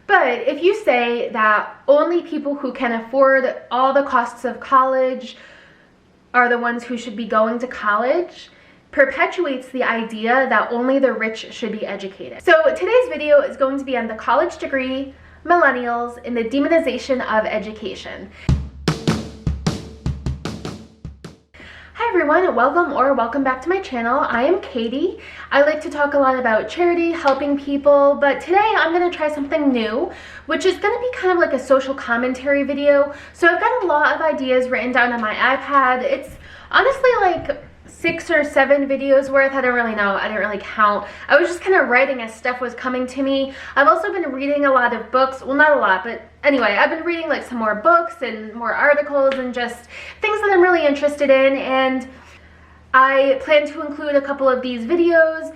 But if you say that only people who can afford all the costs of college are the ones who should be going to college, perpetuates the idea that only the rich should be educated. So today's video is going to be on the college degree, millennials, and the demonization of education. Hi everyone, welcome back to my channel. I am Katie. I like to talk a lot about charity, helping people, but today I'm going to try something new, which is going to be kind of like a social commentary video. So I've got a lot of ideas written down on my iPad. It's honestly like 6 or 7 videos worth. I don't really know. I didn't really count. I was just kind of writing as stuff was coming to me. I've also been reading a lot of books. Well, not a lot, but anyway, I've been reading like some more books and more articles and just things that I'm really interested in. And I plan to include a couple of these videos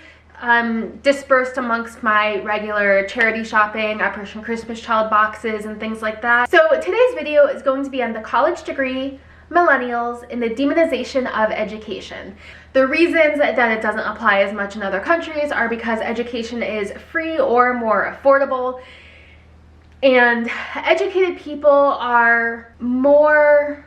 dispersed amongst my regular charity shopping, Operation Christmas Child boxes and things like that. So today's video is going to be on the college degree, millennials, and the demonization of education. The reasons that it doesn't apply as much in other countries are because education is free or more affordable, and educated people are more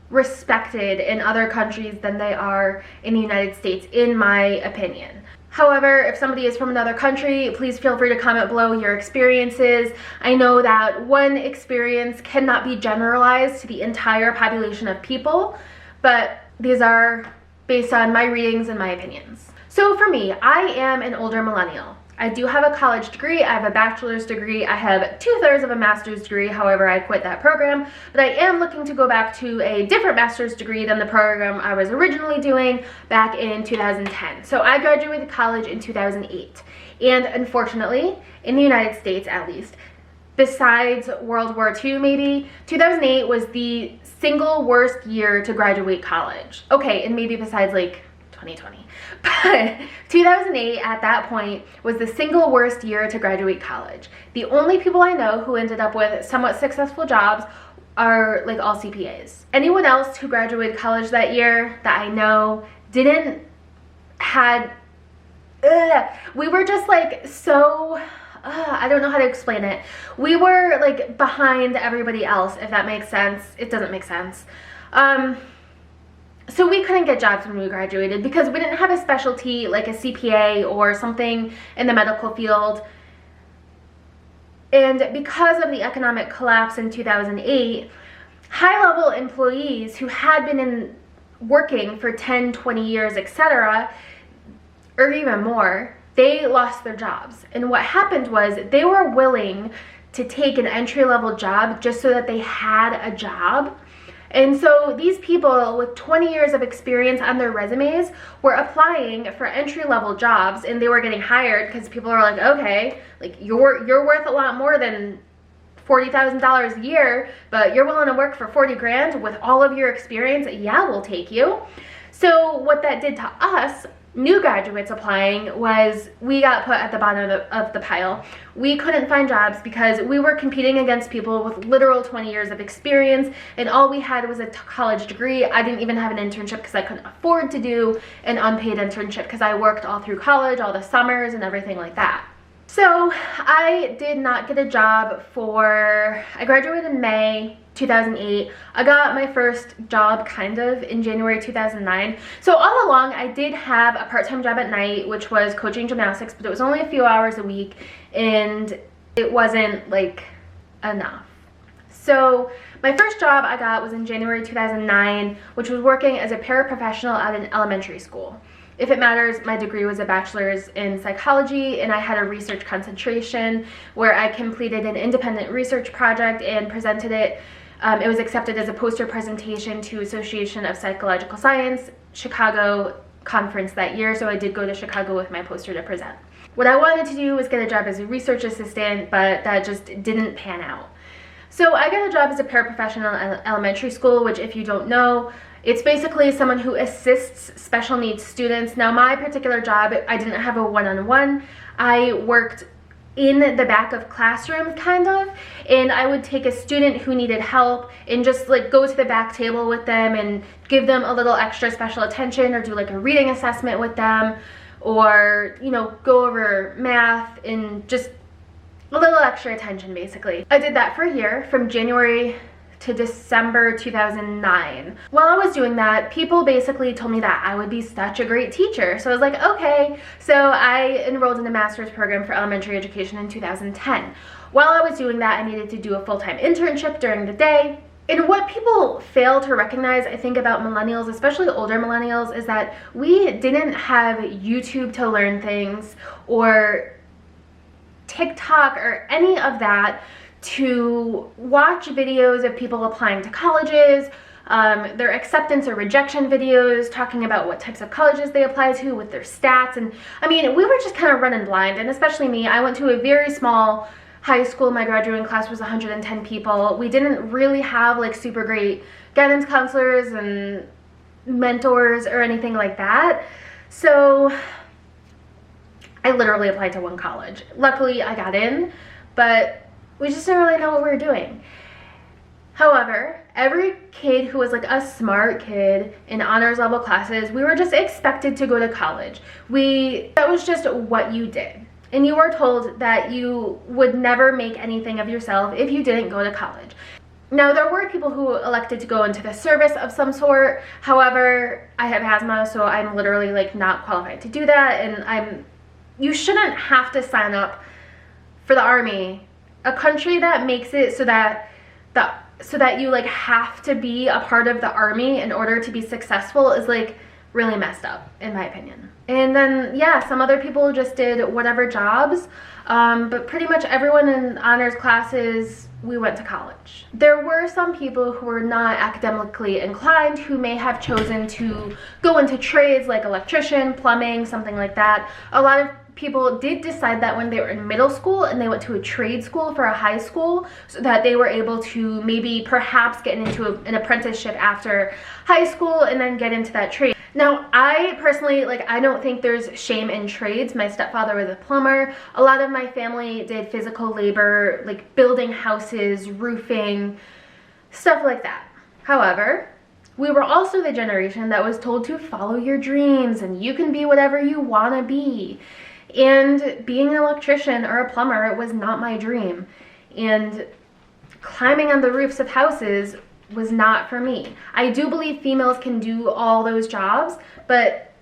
respected in other countries than they are in the United States, in my opinion. However, if somebody is from another country, please feel free to comment below your experiences. I know that one experience cannot be generalized to the entire population of people, but these are based on my readings and my opinions. So for me, I am an older millennial. I do have a college degree. I have a bachelor's degree. I have 2/3 of a master's degree. However, I quit that program, but I am looking to go back to a different master's degree than the program I was originally doing back in 2010. So I graduated college in 2008. And unfortunately, in the United States at least, besides World War II maybe, 2008 was the single worst year to graduate college. Okay, and maybe besides like 2020. But 2008 at that point was the single worst year to graduate college. The only people I know who ended up with somewhat successful jobs are like all CPAs. Anyone else who graduated college that year that I know didn't had, we were just like so, I don't know how to explain it. We were like behind everybody else, if that makes sense. It doesn't make sense. So we couldn't get jobs when we graduated because we didn't have a specialty like a CPA or something in the medical field. And because of the economic collapse in 2008, high-level employees who had been working for 10, 20 years, etc., or even more, they lost their jobs. And what happened was they were willing to take an entry-level job just so that they had a job. And so these people with 20 years of experience on their resumes were applying for entry-level jobs, and they were getting hired because people are like, okay, like you're worth a lot more than $40,000 a year, but you're willing to work for 40 grand with all of your experience. Yeah, we'll take you. So what that did to us, new graduates applying, was we got put at the bottom of the pile. We couldn't find jobs because we were competing against people with literal 20 years of experience, and all we had was a college degree. I didn't even have an internship because I couldn't afford to do an unpaid internship because I worked all through college, all the summers and everything like that. So I did not get a job I graduated in May 2008. I got my first job kind of in January 2009. So all along I did have a part-time job at night, which was coaching gymnastics, but it was only a few hours a week and it wasn't like enough. So my first job I got was in January 2009, which was working as a paraprofessional at an elementary school. If it matters, my degree was a bachelor's in psychology, and I had a research concentration where I completed an independent research project and presented it. It was accepted as a poster presentation to Association of Psychological Science Chicago conference that year, so I did go to Chicago with my poster to present. What I wanted to do was get a job as a research assistant, but that just didn't pan out. So I got a job as a paraprofessional at elementary school, which, if you don't know, it's basically someone who assists special needs students. Now, my particular job, I didn't have a one-on-one. I worked in the back of classrooms, kind of, and I would take a student who needed help and just like go to the back table with them and give them a little extra special attention, or do like a reading assessment with them, or, you know, go over math and just a little extra attention basically. I did that for a year, from January to December 2009. While I was doing that, people basically told me that I would be such a great teacher. So I was like, okay. So I enrolled in a master's program for elementary education in 2010. While I was doing that, I needed to do a full-time internship during the day. And what people fail to recognize, I think, about millennials, especially older millennials, is that we didn't have YouTube to learn things, or TikTok, or any of that to watch videos of people applying to colleges, their acceptance or rejection videos, talking about what types of colleges they apply to with their stats. And I mean, we were just kind of running blind, and especially me. I went to a very small high school. My graduating class was 110 people. We didn't really have like super great guidance counselors and mentors or anything like that. So I literally applied to one college. Luckily I got in, but we just didn't really know what we were doing. However, every kid who was like a smart kid in honors level classes, we were just expected to go to college. That was just what you did. And you were told that you would never make anything of yourself if you didn't go to college. Now, there were people who elected to go into the service of some sort. However, I have asthma, so I'm literally like not qualified to do that. And you shouldn't have to sign up for the Army. A country that makes it so that you like have to be a part of the Army in order to be successful is like really messed up, in my opinion. And then yeah, some other people just did whatever jobs, but pretty much everyone in honors classes, we went to college. There were some people who were not academically inclined who may have chosen to go into trades like electrician, plumbing, something like that. A lot of people did decide that when they were in middle school and they went to a trade school for a high school, so that they were able to maybe perhaps get into an apprenticeship after high school and then get into that trade. Now, I personally, I don't think there's shame in trades. My stepfather was a plumber. A lot of my family did physical labor, like building houses, roofing, stuff like that. However, we were also the generation that was told to follow your dreams and you can be whatever you want to be. And being an electrician or a plumber was not my dream. And climbing on the roofs of houses was not for me. I do believe females can do all those jobs, but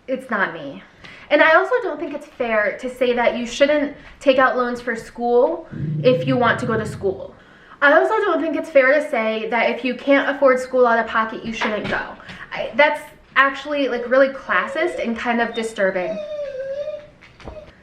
it's not me. And I also don't think it's fair to say that you shouldn't take out loans for school if you want to go to school. I also don't think it's fair to say that if you can't afford school out of pocket, you shouldn't go. That's actually really classist and kind of disturbing.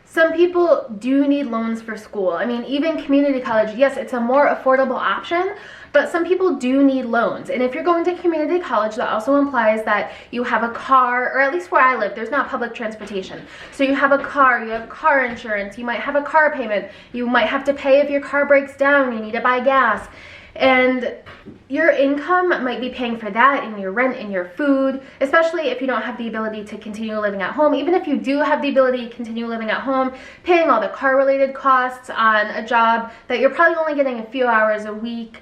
Some people do need loans for school. I mean, even community college, yes, it's a more affordable option, but some people do need loans. And if you're going to community college, that also implies that you have a car, or at least where I live, there's not public transportation. So you have a car, you have car insurance, you might have a car payment, you might have to pay if your car breaks down, you need to buy gas. And your income might be paying for that, and your rent and your food, especially if you don't have the ability to continue living at home. Even if you do have the ability to continue living at home, paying all the car related costs on a job that you're probably only getting a few hours a week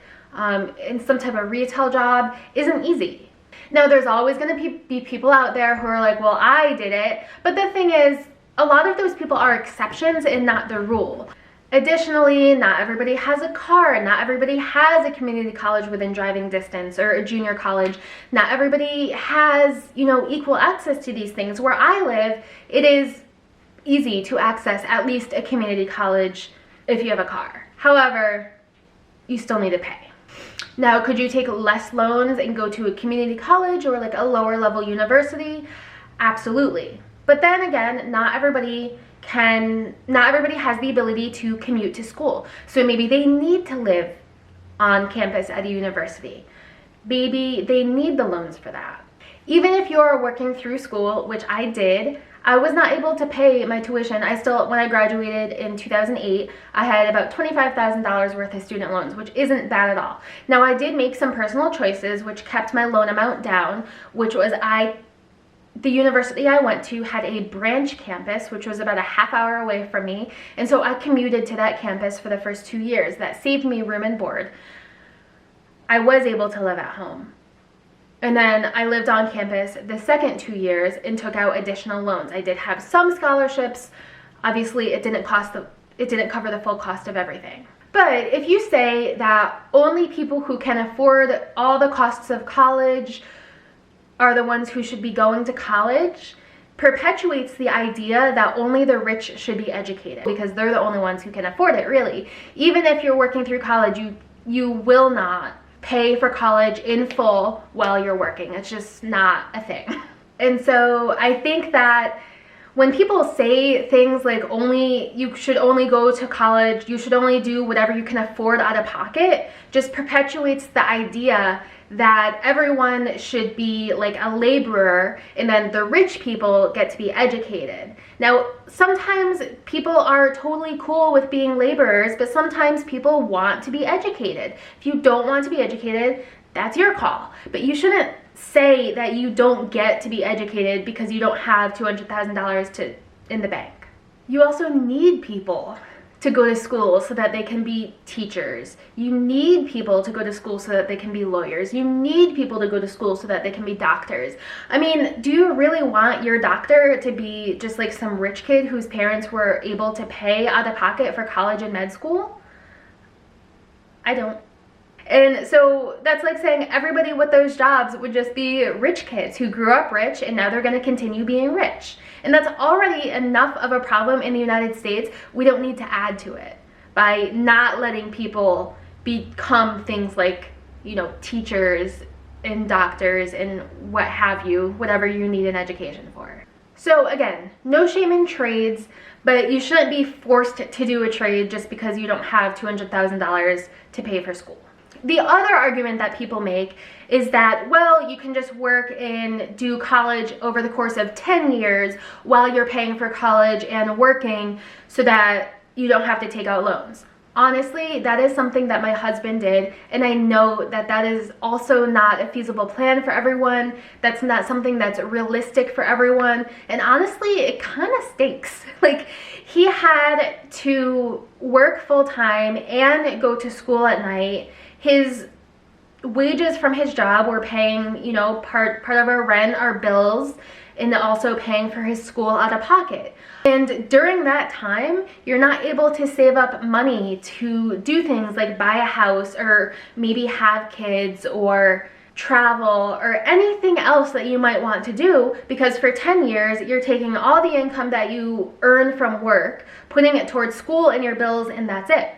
in some type of retail job isn't easy. Now, there's always going to be people out there who are like, well, I did it. But the thing is, a lot of those people are exceptions and not the rule. Additionally, not everybody has a car. Not everybody has a community college within driving distance, or a junior college. Not everybody has, equal access to these things. Where I live, it is easy to access at least a community college if you have a car. However, you still need to pay. Now, could you take less loans and go to a community college or a lower level university? Absolutely. But then again, not everybody has the ability to commute to school. So maybe they need to live on campus at a university. Maybe they need the loans for that. Even if you're working through school, which I did, I was not able to pay my tuition. When I graduated in 2008, I had about $25,000 worth of student loans, which isn't bad at all. Now, I did make some personal choices which kept my loan amount down, which was the university I went to had a branch campus, which was about a half hour away from me. And so I commuted to that campus for the first 2 years. That saved me room and board. I was able to live at home. And then I lived on campus the second 2 years and took out additional loans. I did have some scholarships. Obviously, it it didn't cover the full cost of everything. But if you say that only people who can afford all the costs of college are the ones who should be going to college, perpetuates the idea that only the rich should be educated because they're the only ones who can afford it, really. Even if you're working through college, you will not pay for college in full while you're working. It's just not a thing. And so I think that when people say things like you should only go to college, you should only do whatever you can afford out of pocket, just perpetuates the idea that everyone should be like a laborer and then the rich people get to be educated. Now, sometimes people are totally cool with being laborers, but sometimes people want to be educated. If you don't want to be educated, that's your call. But you shouldn't say that you don't get to be educated because you don't have $200,000 in the bank. You also need people to go to school so that they can be teachers. You need people to go to school so that they can be lawyers. You need people to go to school so that they can be doctors. I mean, do you really want your doctor to be just like some rich kid whose parents were able to pay out of pocket for college and med school? I don't. And so that's like saying everybody with those jobs would just be rich kids who grew up rich and now they're going to continue being rich. And that's already enough of a problem in the United States. We don't need to add to it by not letting people become things like, you know, teachers and doctors and what have you, whatever you need an education for. So again, no shame in trades, but you shouldn't be forced to do a trade just because you don't have $200,000 to pay for school. The other argument that people make is that, well, you can just work and do college over the course of 10 years while you're paying for college and working so that you don't have to take out loans. Honestly, that is something that my husband did, and I know that that is also not a feasible plan for everyone. That's not something that's realistic for everyone, and honestly, it kind of stinks. Like, he had to work full-time and go to school at night. His wages from his job were paying, you know, part of our rent, our bills, and also paying for his school out of pocket. And during that time, you're not able to save up money to do things like buy a house or maybe have kids or travel or anything else that you might want to do, because for 10 years, you're taking all the income that you earn from work, putting it towards school and your bills, and that's it.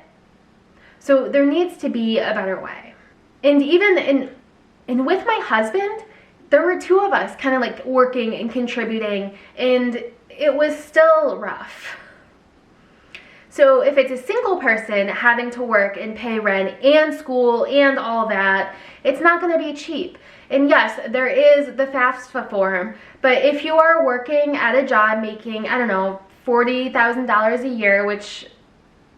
So there needs to be a better way. And even with my husband, there were two of us kind of like working and contributing, and it was still rough. So if it's a single person having to work and pay rent and school and all that, it's not going to be cheap. And yes, there is the FAFSA form, but if you are working at a job making, I don't know, $40,000 a year, which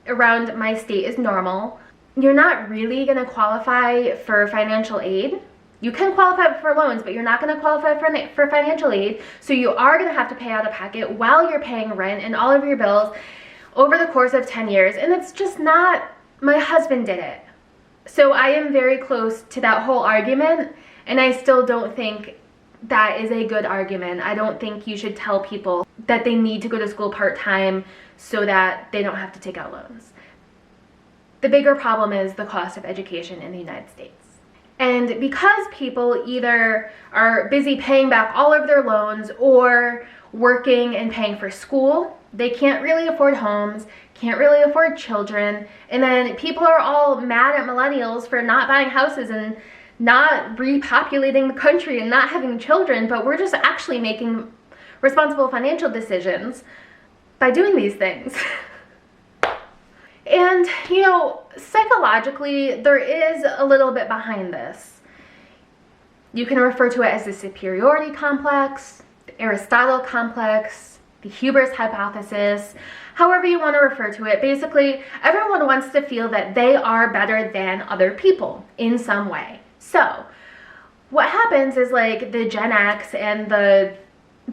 around my state is normal, you're not really going to qualify for financial aid. You can qualify for loans, but you're not going to qualify for financial aid. So you are going to have to pay out of pocket while you're paying rent and all of your bills over the course of 10 years. And it's just not, my husband did it. So I am very close to that whole argument, and I still don't think that is a good argument. I don't think you should tell people that they need to go to school part-time so that they don't have to take out loans. The bigger problem is the cost of education in the United States. And because people either are busy paying back all of their loans or working and paying for school, they can't really afford homes, can't really afford children, and then people are all mad at millennials for not buying houses and not repopulating the country and not having children, but we're just actually making responsible financial decisions by doing these things. And, you know, psychologically, there is a little bit behind this. You can refer to it as the superiority complex, the Aristotle complex, the hubris hypothesis, however you want to refer to it. Basically, everyone wants to feel that they are better than other people in some way. So, what happens is like the Gen X and the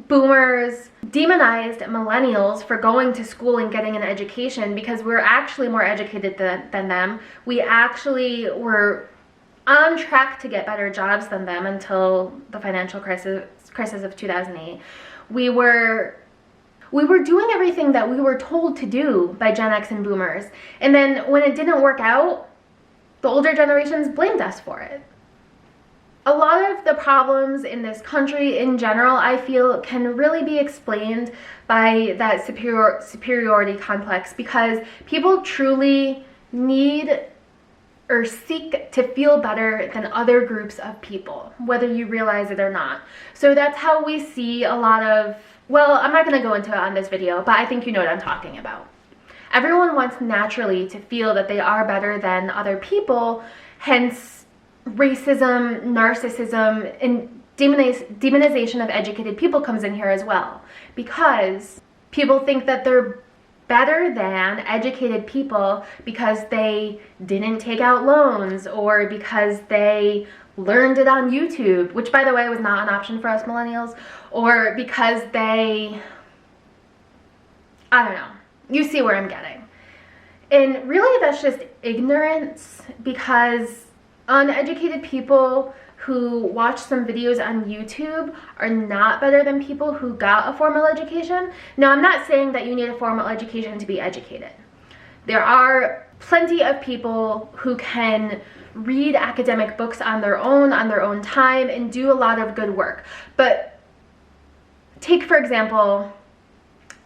boomers demonized millennials for going to school and getting an education because we're actually more educated than them. We actually were on track to get better jobs than them until the financial crisis of 2008. We We were doing everything that we were told to do by Gen X and Boomers. And then when it didn't work out, the older generations blamed us for it. A lot of the problems in this country in general, I feel, can really be explained by that superiority complex, because people truly need or seek to feel better than other groups of people, whether you realize it or not. So that's how we see a lot of, well, I'm not going to go into it on this video, but I think you know what I'm talking about. Everyone wants naturally to feel that they are better than other people, hence racism, narcissism, and demonization of educated people comes in here as well, because people think that they're better than educated people because they didn't take out loans, or because they learned it on YouTube, which by the way was not an option for us millennials, or because they, I don't know, you see where I'm getting. And really that's just ignorance, because uneducated people who watch some videos on YouTube are not better than people who got a formal education. Now, I'm not saying that you need a formal education to be educated. There are plenty of people who can read academic books on their own time, and do a lot of good work. But take, for example,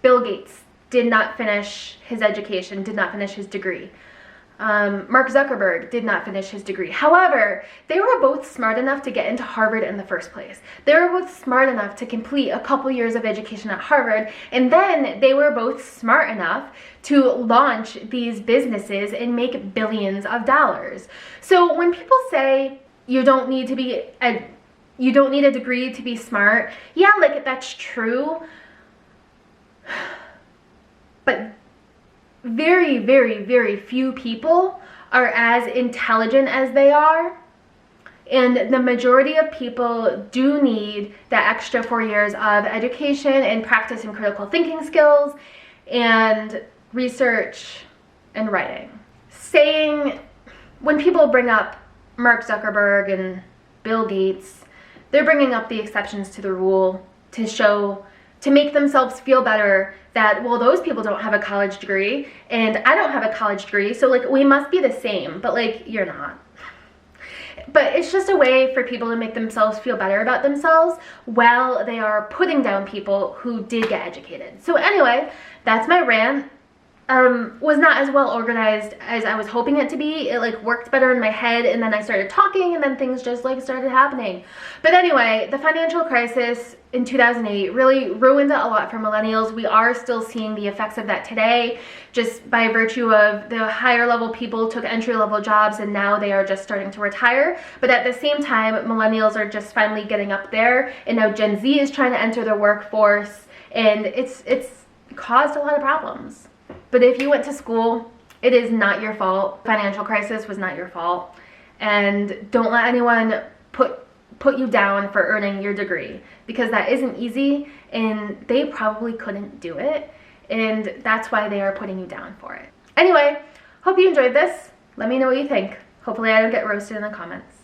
Bill Gates did not finish his education, did not finish his degree. Mark Zuckerberg did not finish his degree. However, they were both smart enough to get into Harvard in the first place. They were both smart enough to complete a couple years of education at Harvard, and then they were both smart enough to launch these businesses and make billions of dollars. So when people say you don't need a degree to be smart, yeah, like that's true. But very, very, very few people are as intelligent as they are. And the majority of people do need that extra 4 years of education and practice and critical thinking skills and research and writing. When people bring up Mark Zuckerberg and Bill Gates, they're bringing up the exceptions to the rule to make themselves feel better that, well, those people don't have a college degree and I don't have a college degree, so like we must be the same, but like you're not. But it's just a way for people to make themselves feel better about themselves while they are putting down people who did get educated. So anyway, that's my rant. Was not as well organized as I was hoping it to be. It like worked better in my head, and then I started talking, and then things just like started happening. But anyway, the financial crisis in 2008 really ruined a lot for millennials. We are still seeing the effects of that today, just by virtue of the higher level people took entry level jobs and now they are just starting to retire. But at the same time, millennials are just finally getting up there, and now Gen Z is trying to enter the workforce, and it's caused a lot of problems. But if you went to school, it is not your fault. Financial crisis was not your fault. And don't let anyone put you down for earning your degree, because that isn't easy and they probably couldn't do it. And that's why they are putting you down for it. Anyway, hope you enjoyed this. Let me know what you think. Hopefully I don't get roasted in the comments.